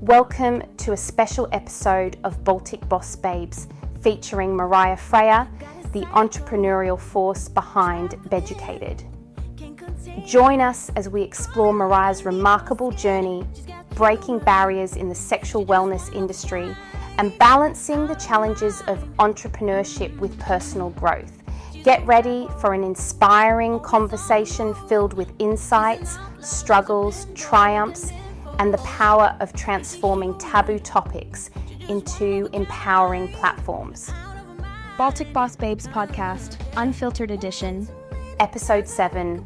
Welcome to a special episode of Baltic Boss Babes featuring Mariah Freya, the entrepreneurial force behind Beducated. Join us as we explore Mariah's remarkable journey, breaking barriers in the sexual wellness industry and balancing the challenges of entrepreneurship with personal growth. Get ready for an inspiring conversation filled with insights, struggles, triumphs, and the power of transforming taboo topics into empowering platforms. Baltic Boss Babes Podcast, Unfiltered Edition, Episode 7.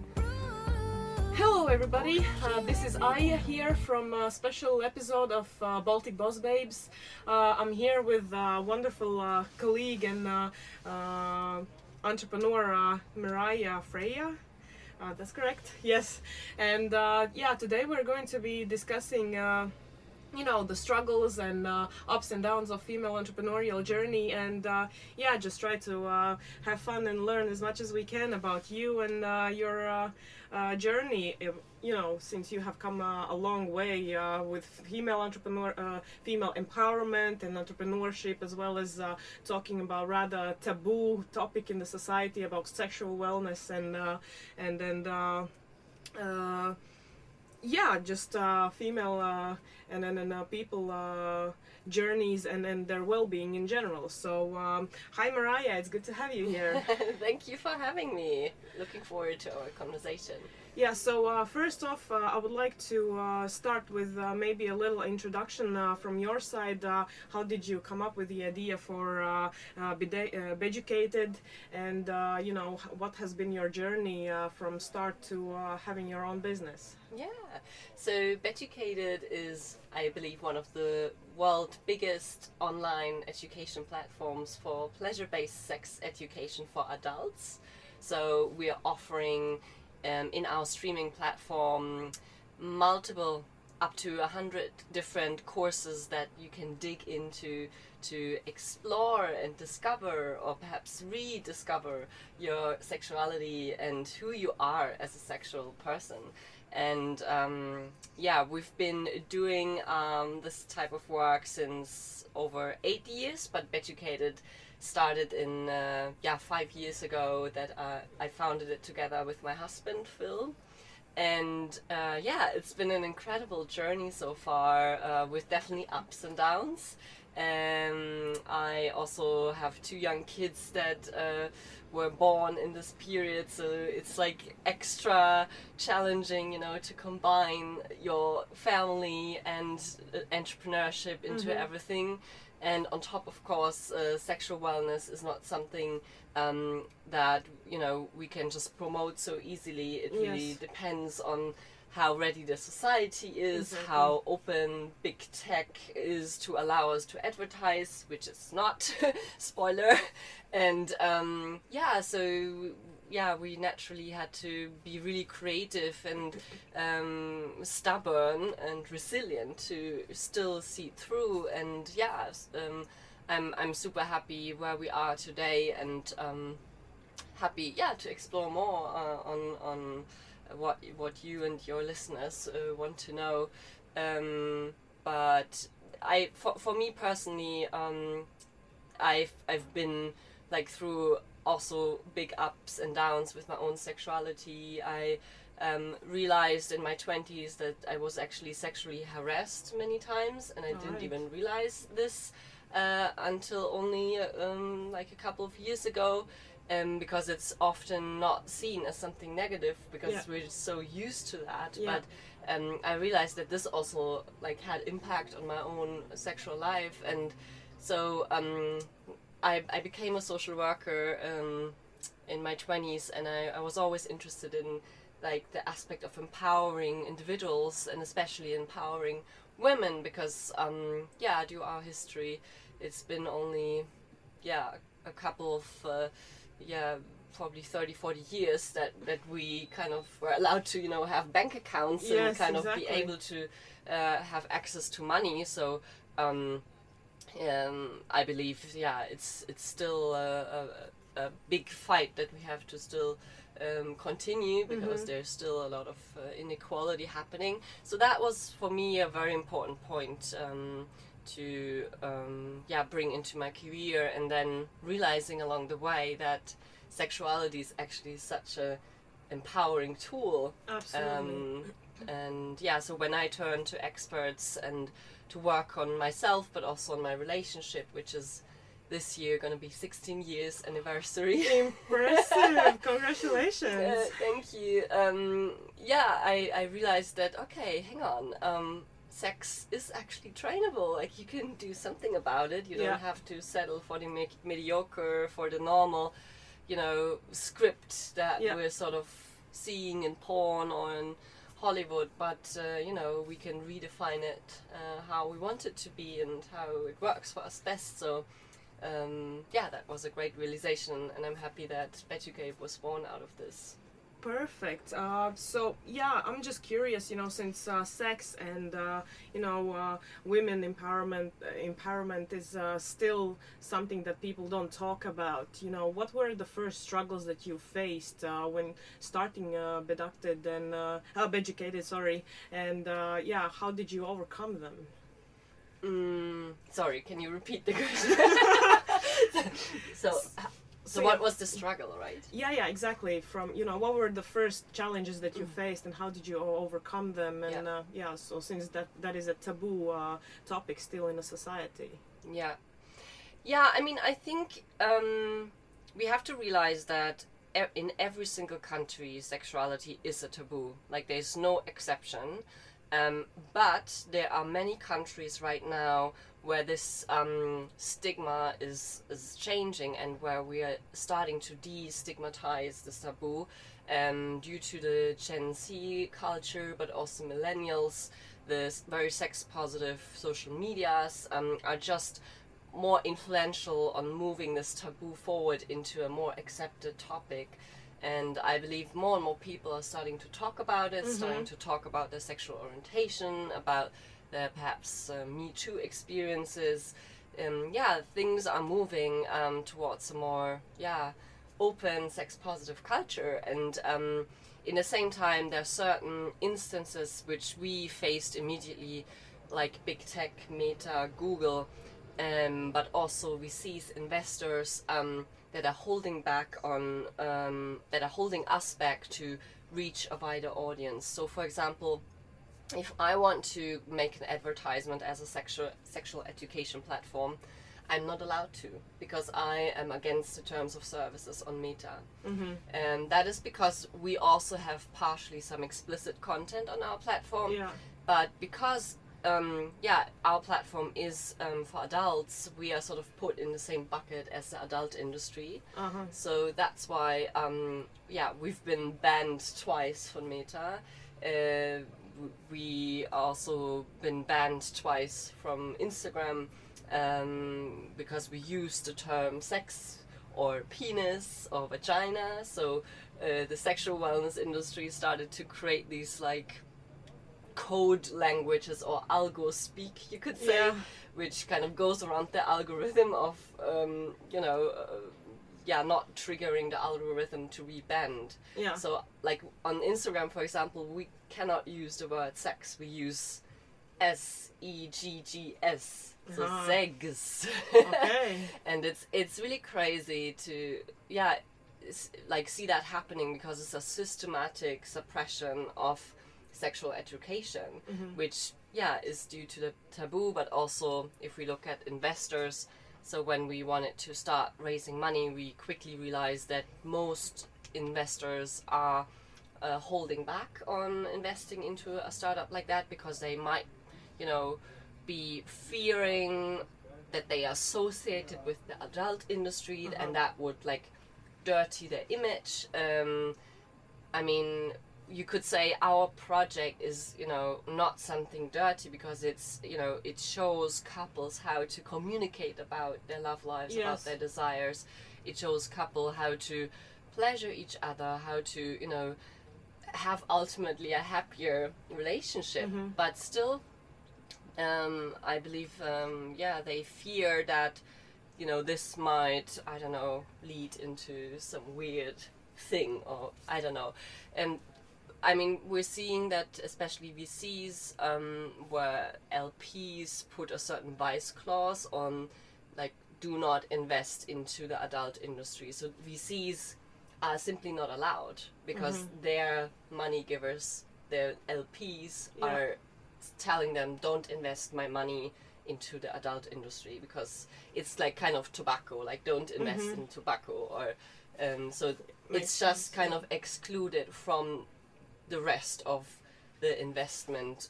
Hello everybody, this is Aya here from a special episode of Baltic Boss Babes. I'm here with a wonderful colleague and entrepreneur Mariah Freya. That's correct, yes. And today we're going to be discussing the struggles and ups and downs of female entrepreneurial journey, and just try to have fun and learn as much as we can about you and your journey. Since you have come a long way with female empowerment and entrepreneurship, as well as talking about rather taboo topic in the society about sexual wellness female and people journeys and their well-being in general. So hi Mariah, it's good to have you here. Thank you for having me. Looking forward to our conversation. Yeah, so first off, I would like to start with maybe a little introduction from your side. How did you come up with the idea for Beducated, and what has been your journey from start to having your own business? Yeah, so Beducated is, I believe, one of the world's biggest online education platforms for pleasure-based sex education for adults. So we are offering in our streaming platform multiple, up to 100 different courses that you can dig into to explore and discover, or perhaps rediscover, your sexuality and who you are as a sexual person. And we've been doing this type of work since over 8 years, but Beducated started in 5 years ago that I founded it together with my husband Phil, and it's been an incredible journey so far, with definitely ups and downs. I also have 2 young kids that were born in this period, so it's like extra challenging, to combine your family and entrepreneurship into everything. And on top, of course, sexual wellness is not something that we can just promote so easily. It really depends on how ready the society is, how open big tech is to allow us to advertise, which is not. Spoiler. And we naturally had to be really creative and stubborn and resilient to still see it through. And I'm super happy where we are today, and happy to explore more on what you and your listeners want to know. But for me personally, I've been through also big ups and downs with my own sexuality. I realized in my 20s that I was actually sexually harassed many times, and I didn't even realize this until only a couple of years ago, because it's often not seen as something negative because we're just so used to that. But I realized that this also had impact on my own sexual life, and so I became a social worker in my 20s, and I was always interested in the aspect of empowering individuals, and especially empowering women, because due our history, it's been only a couple of probably 30-40 years that we kind of were allowed to have bank accounts and of be able to have access to money. So I believe it's still a big fight that we have to still continue because there's still a lot of inequality happening. So that was for me a very important point to bring into my career, and then realizing along the way that sexuality is actually such a empowering tool. Absolutely. And so when I turn to experts and to work on myself, but also on my relationship, which is this year going to be 16 years anniversary. Impressive! Congratulations! Thank you. I realized that, okay, hang on, sex is actually trainable. Like, you can do something about it. You don't have to settle for the mediocre, for the normal, script that we're sort of seeing in porn or in Hollywood, but we can redefine it how we want it to be and how it works for us best. So that was a great realization, and I'm happy that Beducated was born out of this. Perfect. I'm just curious, since sex and women empowerment is still something that people don't talk about. What were the first struggles that you faced when starting Beducated, sorry, and how did you overcome them? Sorry, can you repeat the question? So what was the struggle, right? Yeah, exactly. From, what were the first challenges that you faced and how did you overcome them? And so since that is a taboo topic still in a society. Yeah, I mean, I think we have to realize that in every single country, sexuality is a taboo. Like, there's no exception. But there are many countries right now where this stigma is changing, and where we are starting to destigmatize this taboo due to the Gen Z culture, but also millennials. The very sex positive social medias are just more influential on moving this taboo forward into a more accepted topic. And I believe more and more people are starting to talk about it, starting to talk about their sexual orientation, about their perhaps Me Too experiences. Things are moving towards a more open, sex-positive culture. And in the same time, there are certain instances which we faced immediately, like big tech, Meta, Google, but also we see investors that are holding us back to reach a wider audience. So, for example, if I want to make an advertisement as a sexual education platform, I'm not allowed to, because I am against the terms of services on Meta. And that is because we also have partially some explicit content on our platform. But because our platform is for adults, we are sort of put in the same bucket as the adult industry. So that's why we've been banned twice from Meta. We also been banned twice from Instagram because we use the term sex or penis or vagina. So the sexual wellness industry started to create these like code languages, or algo speak, you could say, which kind of goes around the algorithm of not triggering the algorithm to be banned. So like on Instagram, for example, we cannot use the word sex. We use SEGGS, so segs. Okay. And it's really crazy to see that happening, because it's a systematic suppression of sexual education, which is due to the taboo, but also if we look at investors. So when we wanted to start raising money, we quickly realized that most investors are holding back on investing into a startup like that, because they might be fearing that they are associated with the adult industry, and that would like dirty their image. I mean, you could say our project is, not something dirty, because it's, it shows couples how to communicate about their love lives, about their desires. It shows couple how to pleasure each other, how to, have ultimately a happier relationship. But still, I believe, they fear that, this might, I don't know, lead into some weird thing, or I don't know. And I mean, we're seeing that especially VCs, where LPs put a certain vice clause on, like, do not invest into the adult industry. So VCs are simply not allowed because their money givers, their LPs, are telling them, don't invest my money into the adult industry, because it's like kind of tobacco, like don't invest in tobacco, or so it's just kind of excluded from the rest of the investment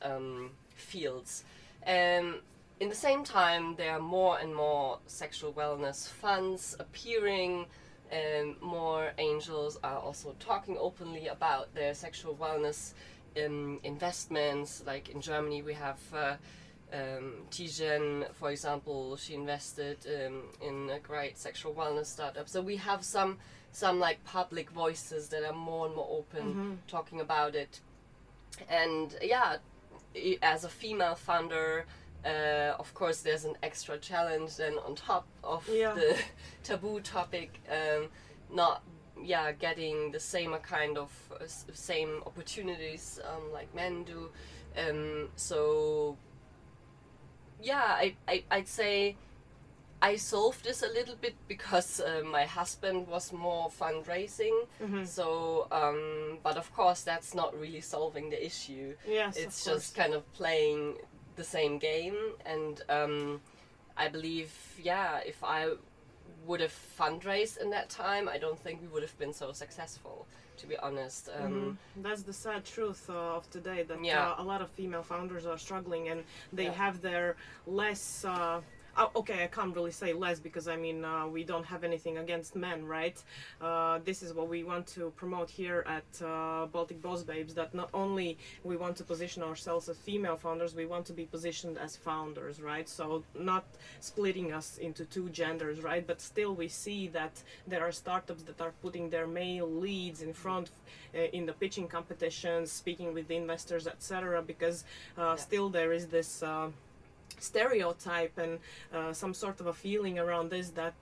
fields. In the same time, there are more and more sexual wellness funds appearing, and more angels are also talking openly about their sexual wellness investments. Like in Germany, we have Tijen, for example. She invested in a great sexual wellness startup. So we have some like public voices that are more and more open, talking about it. And yeah, as a female founder, of course there's an extra challenge then on top of the taboo topic, not getting the same kind of same opportunities like men do. So yeah, I'd say I solved this a little bit because my husband was more fundraising. So but of course that's not really solving the issue. Yes, it's just kind of playing the same game. And I believe, if I would have fundraised in that time, I don't think we would have been so successful, to be honest. That's the sad truth of today, that a lot of female founders are struggling, and they have their less okay, I can't really say less, because I mean we don't have anything against men, right? This is what we want to promote here at Baltic Boss Babes, that not only we want to position ourselves as female founders, we want to be positioned as founders, right? So not splitting us into two genders, right? But still we see that there are startups that are putting their male leads in front in the pitching competitions, speaking with the investors, etc., because still there is this stereotype and some sort of a feeling around this, that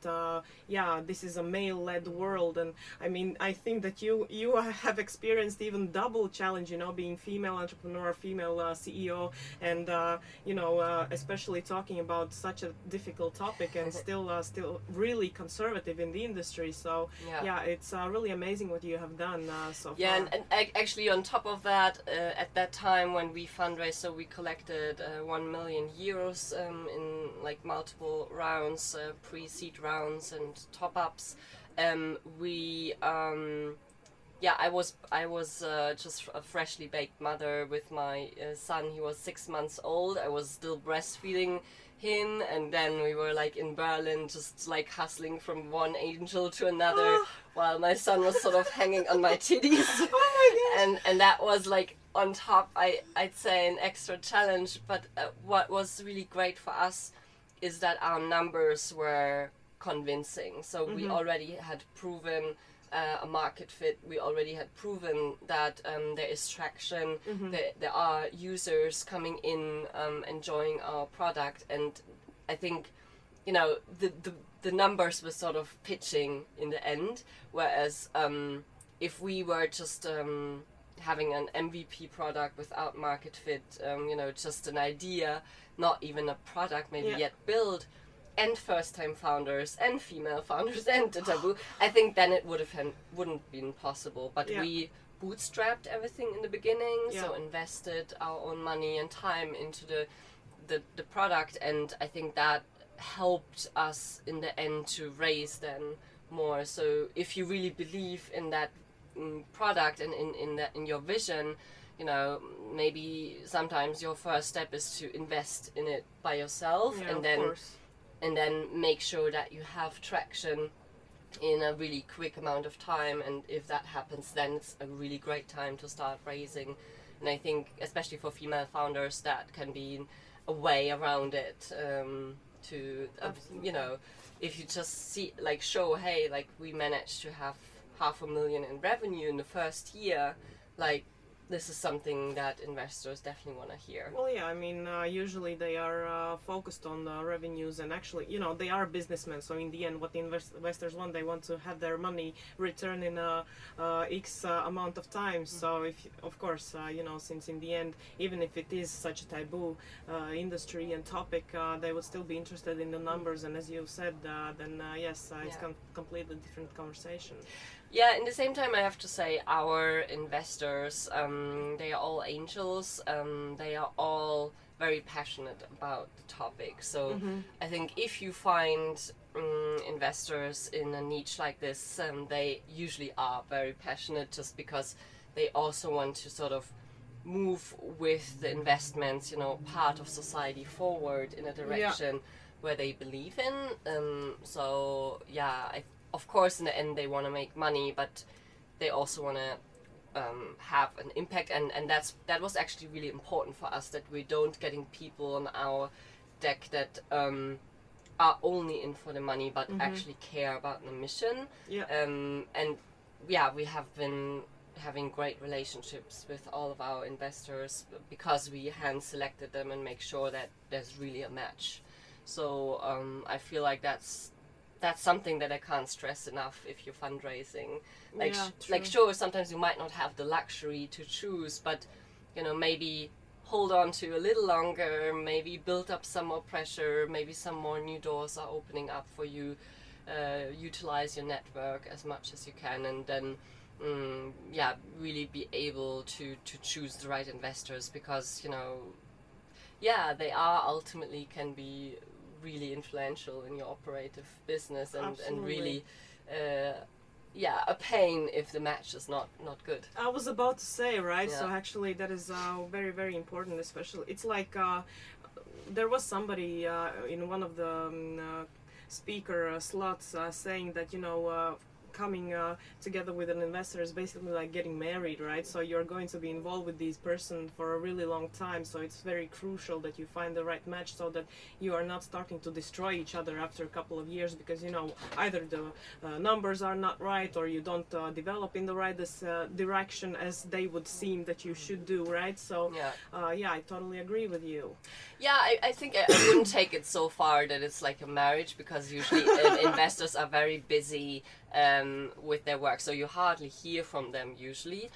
this is a male-led world. And I mean, I think that you have experienced even double challenge, you know, being female entrepreneur, female CEO, and especially talking about such a difficult topic, and still really conservative in the industry. So it's really amazing what you have done so far. And actually on top of that, at that time when we fundraised, so we collected 1 million euros in like multiple rounds, pre-seed rounds and top-ups. I was just a freshly baked mother with my son. He was 6 months old. I was still breastfeeding him, and then we were like in Berlin, just like hustling from one angel to another, while my son was sort of hanging on my titties. Oh my gosh. And that was like on top, I'd say, an extra challenge. But what was really great for us is that our numbers were convincing. So we already had proven a market fit. We already had proven that there is traction, there are users coming in, enjoying our product. And I think, you know, the numbers were sort of pitching in the end, whereas if we were just having an MVP product without market fit, just an idea, not even a product maybe yet built, and first-time founders and female founders and the Taboo, I think then it wouldn't been possible. But we bootstrapped everything in the beginning, so invested our own money and time into the product, and I think that helped us in the end to raise then more. So if you really believe in that product and in your vision, you know, maybe sometimes your first step is to invest in it by yourself, and then make sure that you have traction in a really quick amount of time. And if that happens, then it's a really great time to start raising. And I think especially for female founders, that can be a way around it, if you just show, hey, like we managed to have 500,000 in revenue in the first year, like this is something that investors definitely want to hear. Well, yeah, I mean, usually they are focused on revenues, and actually, they are businessmen. So in the end, what the investors want, they want to have their money return in X amount of time. So if, of course, since in the end, even if it is such a taboo industry and topic, they would still be interested in the numbers. And as you said, then yes, it's completely different conversation. Yeah, in the same time, I have to say our investors, they are all angels. They are all very passionate about the topic. So I think if you find investors in a niche like this, they usually are very passionate, just because they also want to sort of move with the investments, part of society forward in a direction where they believe in. So yeah, of course, in the end, they want to make money, but they also want to have an impact, and that was actually really important for us, that we don't getting people on our deck that are only in for the money, but actually care about the mission. And yeah, we have been having great relationships with all of our investors because we hand selected them and make sure that there's really a match. So I feel like that's something that I can't stress enough if you're fundraising. Like sure, sometimes you might not have the luxury to choose, but maybe hold on to a little longer, maybe build up some more pressure, maybe some more new doors are opening up for you. Utilize your network as much as you can, and then really be able to choose the right investors, because they are ultimately can be really influential in your operative business, and really a pain if the match is not good. I was about to say, right? So actually that is very, very important, especially it's like there was somebody in one of the speaker slots saying that coming together with an investor is basically like getting married, right? So you're going to be involved with this person for a really long time, so it's very crucial that you find the right match, so that you are not starting to destroy each other after a couple of years, because either the numbers are not right, or you don't develop in the right direction as they would seem that you should do, right? So I totally agree with you. Yeah, I think I wouldn't take it so far that it's like a marriage, because usually investors are very busy with their work, so you hardly hear from them usually.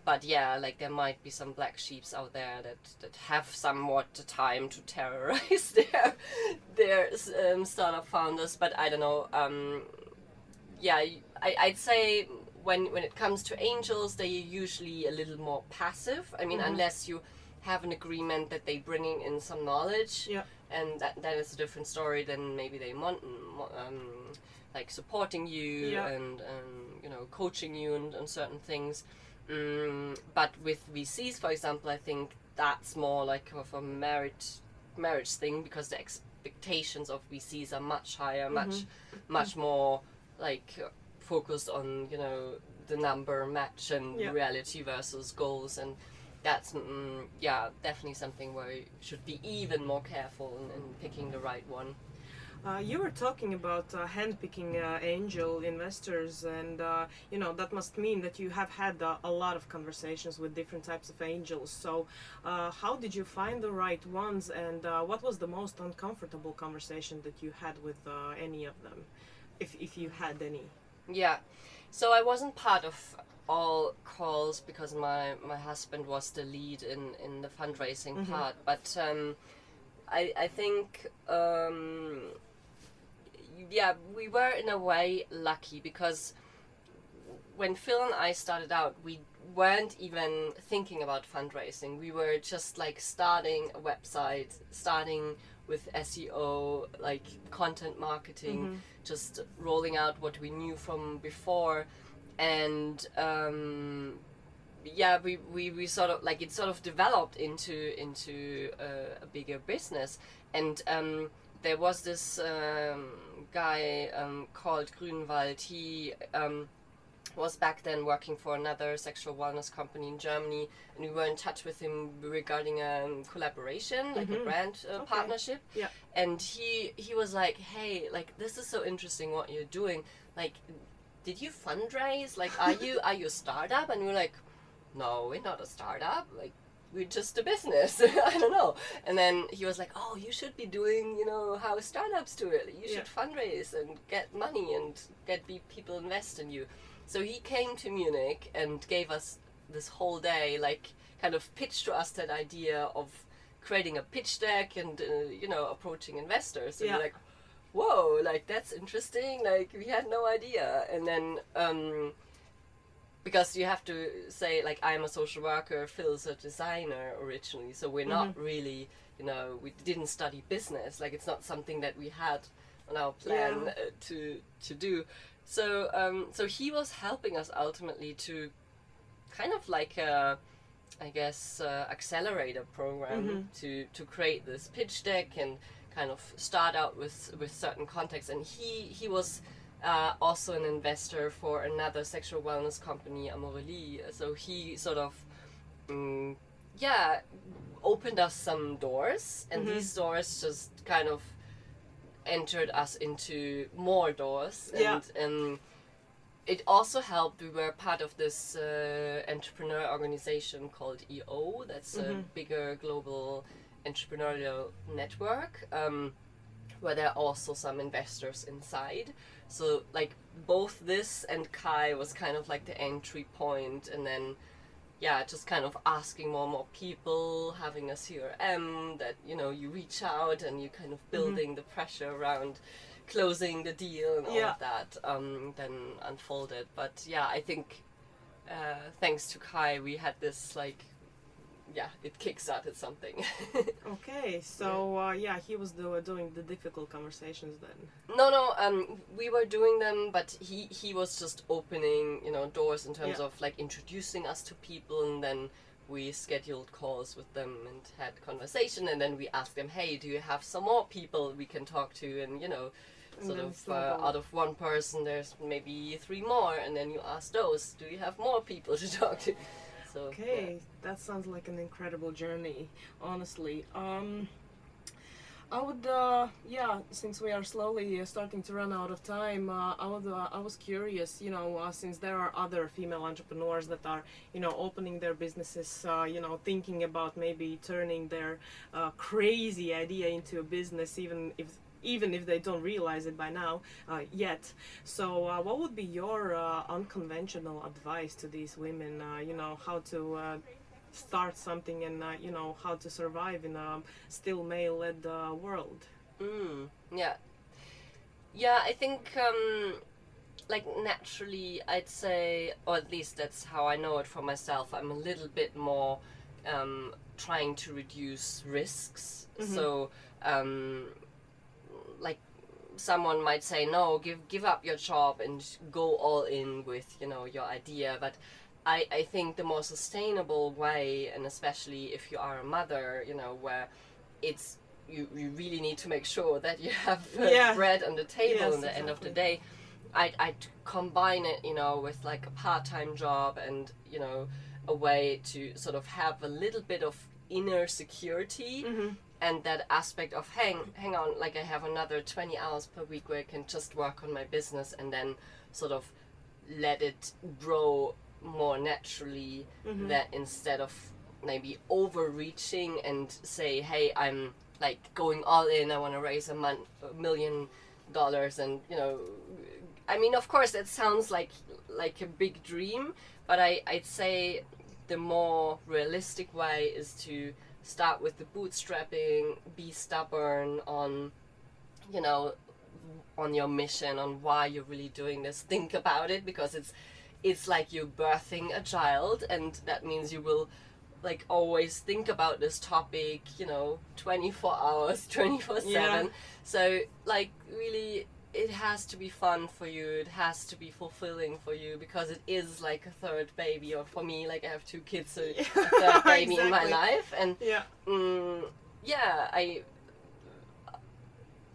But like there might be some black sheeps out there that have somewhat the time to terrorize their startup founders. But I don't know. I'd say when it comes to angels, they're usually a little more passive. I mean, unless you have an agreement that they're bringing in some knowledge, and that is a different story. Then maybe they want like supporting you and coaching you and certain things. But with VCs, for example, I think that's more like of a marriage thing, because the expectations of VCs are much higher, much more like focused on the number match and reality versus goals, and that's definitely something where you should be even more careful in picking the right one. You were talking about handpicking angel investors, and that must mean that you have had a lot of conversations with different types of angels. So how did you find the right ones, and what was the most uncomfortable conversation that you had with any of them, if you had any? Yeah, so I wasn't part of all calls because my husband was the lead in the fundraising part, but I think we were in a way lucky, because when Phil and I started out, we weren't even thinking about fundraising. We were just like starting a website, starting with SEO, like content marketing, just rolling out what we knew from before, and we sort of like it sort of developed into a bigger business. And there was this guy called Grünwald. He was back then working for another sexual wellness company in Germany, and we were in touch with him regarding a collaboration, like a brand partnership. Yeah. And he was like, hey, like, this is so interesting what you're doing. Like, did you fundraise? Like, are you a startup? And we were like, no, we're not a startup, like we're just a business. I don't know. And then he was like, oh, you should be doing, how startups do it. You should fundraise and get money and get people invest in you. So he came to Munich and gave us this whole day, like kind of pitched to us that idea of creating a pitch deck and, approaching investors. And we're like, whoa, like that's interesting. Like we had no idea. And then, because you have to say, like, I'm a social worker, Phil's a designer originally, so we're not really, we didn't study business. Like, it's not something that we had on our plan to do. So, so he was helping us ultimately to kind of like a, I guess, accelerator program to create this pitch deck and kind of start out with certain context. And he was also an investor for another sexual wellness company, Amorelie. So he sort of, opened us some doors, and these doors just kind of entered us into more doors. And it also helped. We were part of this entrepreneur organization called EO. That's a bigger global entrepreneurial network, where there are also some investors inside. So like both this and Kai was kind of like the entry point, and then just kind of asking more and more people, having a CRM that you reach out and you kind of building the pressure around closing the deal and all of that then unfolded. But I think thanks to Kai we had this like it kickstarted something. Okay, so he was doing the difficult conversations then. No, we were doing them, but he was just opening, doors in terms of like introducing us to people, and then we scheduled calls with them and had conversation, and then we asked them, hey, do you have some more people we can talk to? And sort of out of one person there's maybe 3 more, and then you ask those, do you have more people to talk to? So, okay, that sounds like an incredible journey, honestly. I would, since we are slowly starting to run out of time, I was curious, since there are other female entrepreneurs that are, opening their businesses, thinking about maybe turning their crazy idea into a business, even if they don't realize it by now yet. So what would be your unconventional advice to these women, how to start something and how to survive in a still male-led world? I think like naturally I'd say, or at least that's how I know it for myself, I'm a little bit more trying to reduce risks. So like someone might say, no, give up your job and go all in with your idea. But I think the more sustainable way, and especially if you are a mother, where it's you really need to make sure that you have bread on the table in the end of the day, I'd combine it with like a part-time job and a way to sort of have a little bit of inner security. And that aspect of hang on, like I have another 20 hours per week where I can just work on my business and then sort of let it grow more naturally, that instead of maybe overreaching and say, hey, I'm like going all in, I want to raise $1 million, and I mean, of course that sounds like a big dream, but I'd say the more realistic way is to start with the bootstrapping, be stubborn on on your mission, on why you're really doing this. Think about it, because it's like you're birthing a child, and that means you will like always think about this topic 24 hours 24/7. So like really it has to be fun for you, it has to be fulfilling for you, because it is like a third baby, or for me, like I have 2 kids, so it's a third baby in my life. And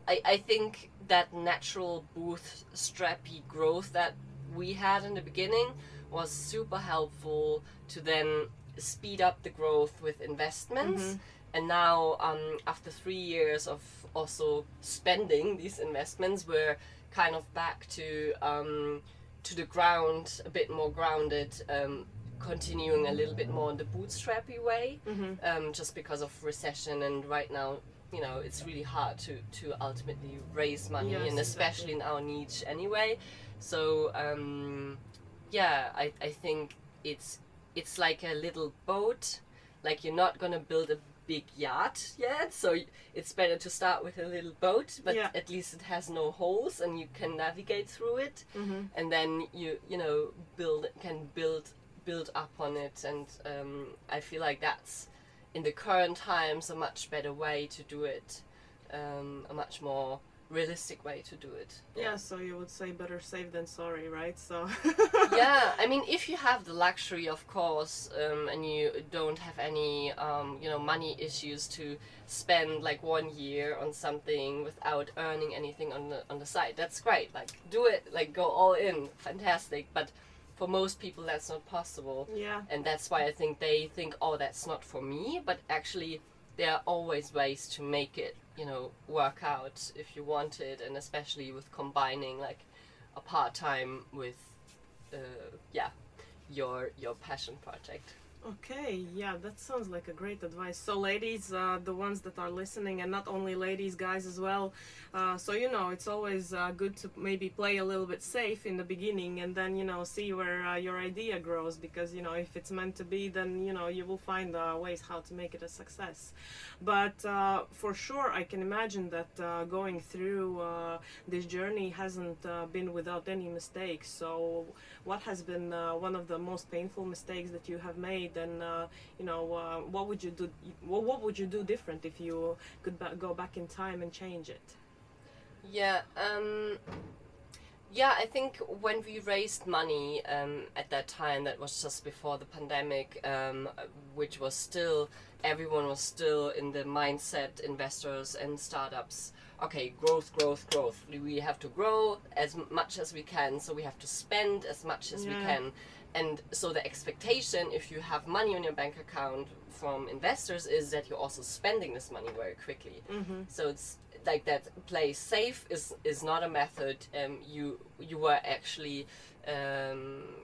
I think that natural bootstrappy growth that we had in the beginning was super helpful to then speed up the growth with investments. And now after 3 years of also spending these investments, we're kind of back to the ground, a bit more grounded, continuing a little bit more in the bootstrappy way, just because of recession, and right now, you know, it's really hard to ultimately raise money, Yes, and especially in our niche anyway. So yeah, I think it's like a little boat. Like, you're not gonna build a big yacht yet, so it's better to start with a little boat, but at least it has no holes and you can navigate through it, and then you know can build up on it. And I feel like that's, in the current times, a much better way to do it, a much more realistic way to do it. Yeah, so you would say better safe than sorry, right? So yeah, I mean, if you have the luxury, of course, and you don't have any you know, money issues to spend like 1 year on something without earning anything on the side, that's great. Like, do it, like, go all in, fantastic. But for most people, that's not possible. Yeah. And that's why I think they think, oh, that's not for me. But actually, there are always ways to make it, you know, work out if you want it, and especially with combining like a part-time with your passion project. Okay, yeah, that sounds like a great advice. So ladies, the ones that are listening, and not only ladies, guys as well, so, you know, it's always good to maybe play a little bit safe in the beginning, and then, you know, see where your idea grows, because, you know, if it's meant to be, then, you know, you will find ways how to make it a success. But for sure, I can imagine that going through this journey hasn't been without any mistakes. So what has been one of the most painful mistakes that you have made? And you know, what would you do? What would you do different if you could go back in time and change it? Yeah, I think when we raised money at that time, that was just before the pandemic, which was still, everyone was still in the mindset, investors and startups, okay, growth. We have to grow as much as we can, so we have to spend as much as we can. And so the expectation, if you have money on your bank account from investors, is that you're also spending this money very quickly. So it's like that play safe is not a method you were actually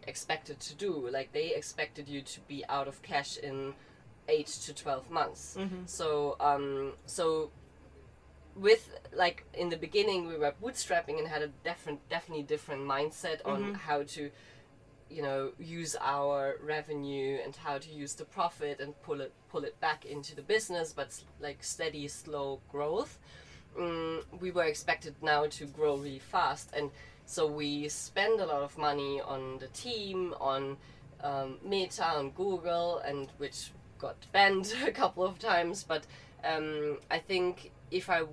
expected to do. Like, they expected you to be out of cash in 8 to 12 months. So with, like, in the beginning we were bootstrapping and had a definitely different mindset on how to, you know, use our revenue and how to use the profit and pull it back into the business, but like steady, slow growth. We were expected now to grow really fast, and so we spend a lot of money on the team, on Meta, on Google, and which got banned a couple of times. But I think if I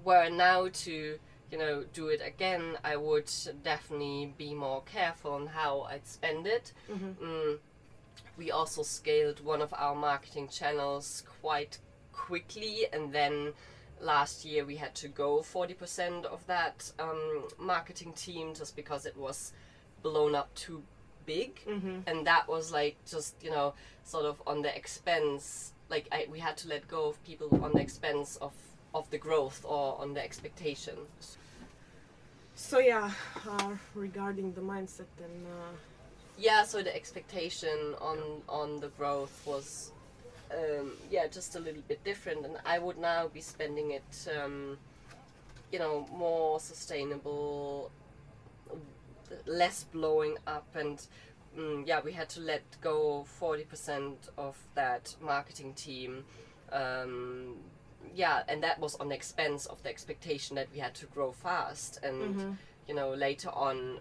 were now to, you know, do it again, I would definitely be more careful on how I'd spend it. We also scaled one of our marketing channels quite quickly, and then last year we had to go 40% of that marketing team just because it was blown up too big. And that was like, just, you know, sort of on the expense, like we had to let go of people on the expense of the growth or on the expectation. So yeah, regarding the mindset, then so the expectation on the growth was just a little bit different, and I would now be spending it you know, more sustainable, less blowing up, and we had to let go 40% of that marketing team. And that was on the expense of the expectation that we had to grow fast. And you know, later on,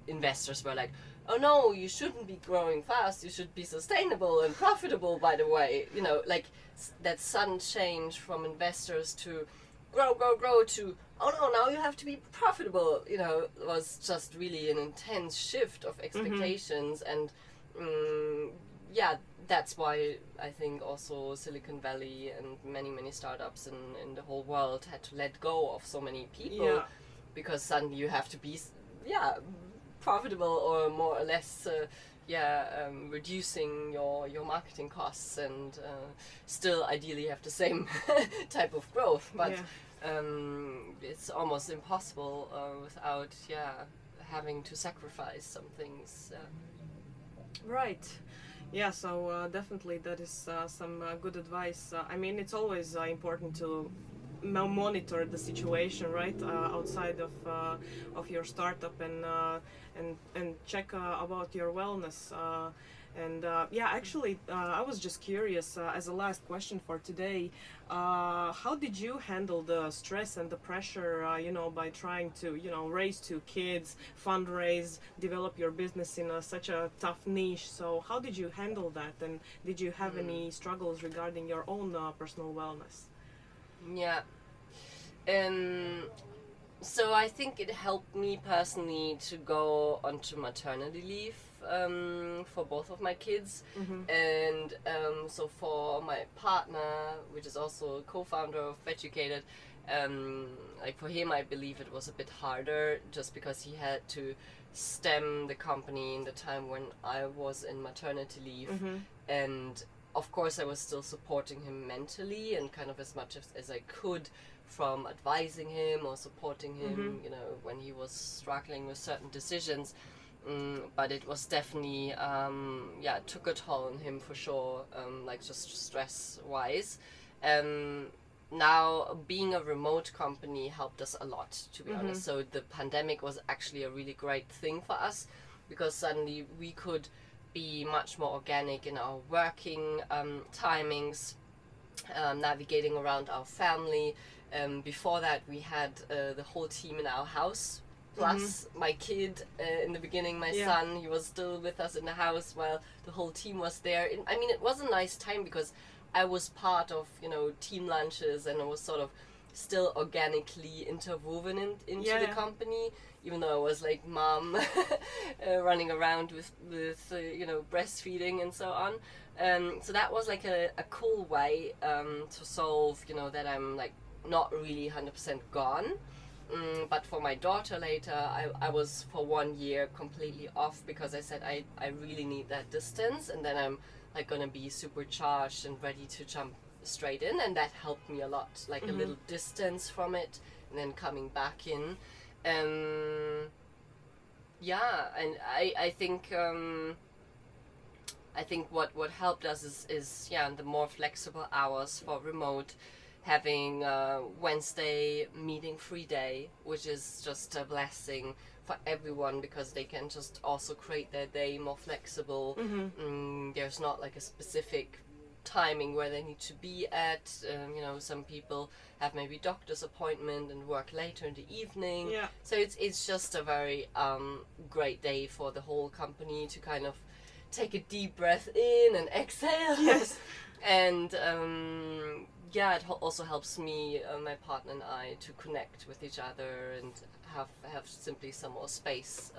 investors were like, oh no, you shouldn't be growing fast, you should be sustainable and profitable, by the way. You know, like that sudden change from investors to grow to, oh no, now you have to be profitable, you know, was just really an intense shift of expectations. And that's why I think also Silicon Valley and many startups in the whole world had to let go of so many people, because suddenly you have to be profitable, or more or less reducing your marketing costs, and still ideally have the same type of growth, but it's almost impossible without having to sacrifice some things. Right. Yeah, so definitely that is some good advice. I mean, it's always important to monitor the situation, right, outside of your startup, and check about your wellness. Yeah, actually, I was just curious, as a last question for today, how did you handle the stress and the pressure, by trying to, raise two kids, fundraise, develop your business in such a tough niche? So how did you handle that, and did you have any struggles regarding your own personal wellness? Yeah. Um, so I think it helped me personally to go onto maternity leave for both of my kids. And so for my partner, which is also a co-founder of Beducated, like for him, I believe it was a bit harder just because he had to stem the company in the time when I was in maternity leave. And of course I was still supporting him mentally and kind of as much as I could, from advising him or supporting him, when he was struggling with certain decisions. But it was definitely, it took a toll on him for sure, like just stress wise. Now, being a remote company helped us a lot, to be honest. So the pandemic was actually a really great thing for us, because suddenly we could be much more organic in our working timings, navigating around our family. Before that, we had the whole team in our house, plus my kid. In the beginning, my son, he was still with us in the house while the whole team was there. I mean, it was a nice time because I was part of, team lunches, and I was sort of still organically interwoven into the company, even though I was like mom running around with breastfeeding and so on. So that was like a cool way to solve, that I'm like not really 100% gone. But for my daughter later, I was for 1 year completely off, because I said I really need that distance, and then I'm like gonna be supercharged and ready to jump straight in, and that helped me a lot, like a little distance from it and then coming back in. And I think what helped us is the more flexible hours for remote, having Wednesday meeting free day, which is just a blessing for everyone, because they can just also create their day more flexible. There's not like a specific timing where they need to be at. Some people have maybe doctor's appointment and work later in the evening. So it's just a very great day for the whole company to kind of take a deep breath in and exhale. Yes. And it also helps me, my partner and I, to connect with each other and have simply some more space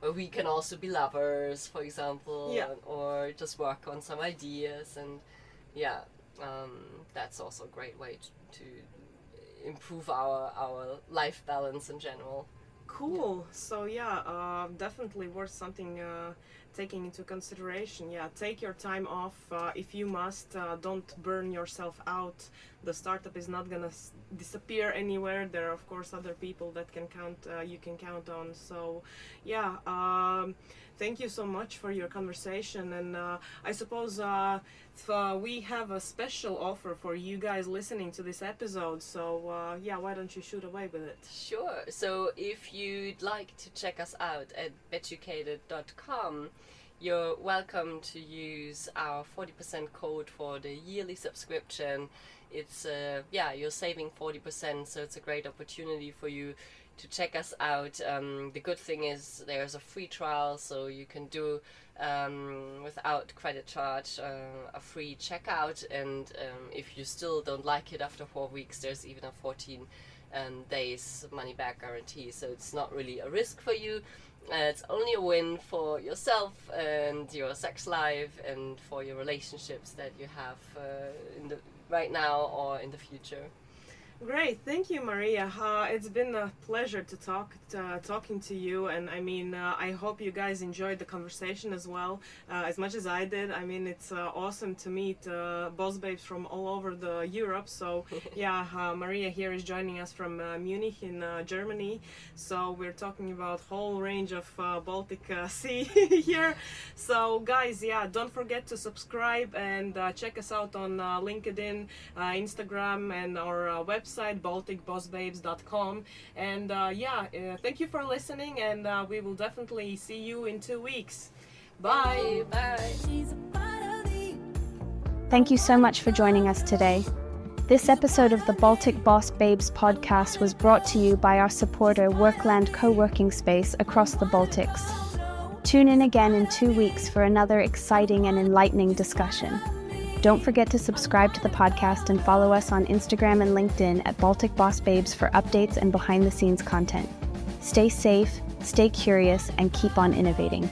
where we can also be lovers, for example, or just work on some ideas. And that's also a great way to improve our life balance in general. Cool. So definitely worth something taking into consideration. Take your time off if you must. Don't burn yourself out. The startup is not gonna disappear anywhere. There are of course other people that you can count on. So thank you so much for your conversation. And I suppose we have a special offer for you guys listening to this episode. So why don't you shoot away with it? Sure. So if you'd like to check us out at beducated.com, you're welcome to use our 40% code for the yearly subscription. It's you're saving 40%, so it's a great opportunity for you to check us out. The good thing is there's a free trial, so you can do without credit charge a free checkout, and if you still don't like it after 4 weeks, there's even a 14 days money back guarantee, so it's not really a risk for you. It's only a win for yourself and your sex life and for your relationships that you have right now or in the future. Great, thank you, Maria. It's been a pleasure to talking to you, and I mean, I hope you guys enjoyed the conversation as well, as much as I did. I mean, it's awesome to meet boss babes from all over the Europe. So yeah, Maria here is joining us from Munich in Germany. So we're talking about whole range of Baltic Sea here. So guys, yeah, don't forget to subscribe and check us out on LinkedIn, Instagram, and our website balticbossbabes.com. And thank you for listening, and we will definitely see you in 2 weeks. Bye. Bye. Thank you so much for joining us today. This episode of the Baltic Boss Babes podcast was brought to you by our supporter Workland co-working space across the Baltics. Tune in again in 2 weeks for another exciting and enlightening discussion. Don't forget to subscribe to the podcast and follow us on Instagram and LinkedIn at Baltic Boss Babes for updates and behind-the-scenes content. Stay safe, stay curious, and keep on innovating.